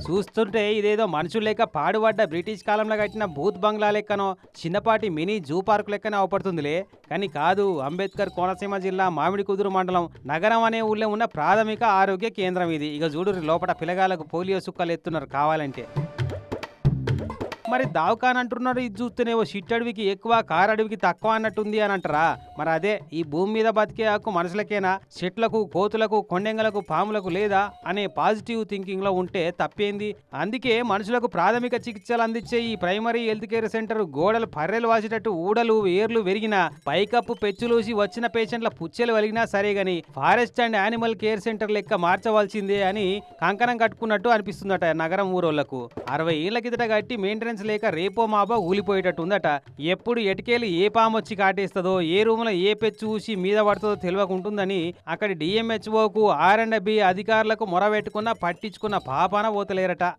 చూస్తుంటే ఇదేదో మనుషులు లెక్క పాడుపడ్డ బ్రిటిష్ కాలంలో కట్టిన బూత్ బంగ్లా లెక్కనో చిన్నపాటి మినీ జూ పార్క్ లెక్కనే అవపడుతుందిలే. కానీ కాదు, అంబేద్కర్ కోనసీమ జిల్లా మామిడి కుదురు మండలం నగరం అనే ఊళ్ళో ఉన్న ప్రాథమిక ఆరోగ్య కేంద్రం ఇది. ఇక చూడు లోపల పిల్లగాళ్ళకు పోలియో సుక్కలు ఎత్తున్నారు కావాలంటే. మరి దావకాన్ అంటున్నారు, ఇది చూస్తేనేవో షిట్టడవికి ఎక్కువ కారడవికి తక్కువ అన్నట్టుంది అని అంటారా? మరి అదే, ఈ భూమి మీద బతికే హక్కు మనుషులకేనా, చెట్లకు, కోతులకు, కొండెంగలకు, పాములకు లేదా అనే పాజిటివ్ థింకింగ్ లో ఉంటే తప్పేంది? అందుకే మనుషులకు ప్రాథమిక చికిత్సలు అందించే ఈ ప్రైమరీ హెల్త్ కేర్ సెంటర్ గోడలు పర్రెలు వాసేటట్టు ఊడలు ఏర్లు వెరిగిన పైకప్పు పెచ్చులూసి వచ్చిన పేషెంట్ల పుచ్చెలు వలిగినా సరే గాని forest and animal care centre లెక్క మార్చవలసిందే అని కంకణం కట్టుకున్నట్టు అనిపిస్తుందట నగరం ఊరోళ్లకు. 60 ఏళ్ల కిందట కట్టి మెయింటెనెన్స్ లేక రేపో మాబో ఊలిపోయేటట్టు ఉందట. ఎప్పుడు ఎటుకేలు ఏ పాము వచ్చి కాటేస్తుందో, ఏ రూమ్లో ఏ పెచ్చు ఊసి మీద పడుతుందో తెలియకుంటుందని అక్కడి డిఎంహెచ్ఓకు R&B అధికారులకు మొరబెట్టుకున్నా పట్టించుకున్న పాపాన పోతలేరట.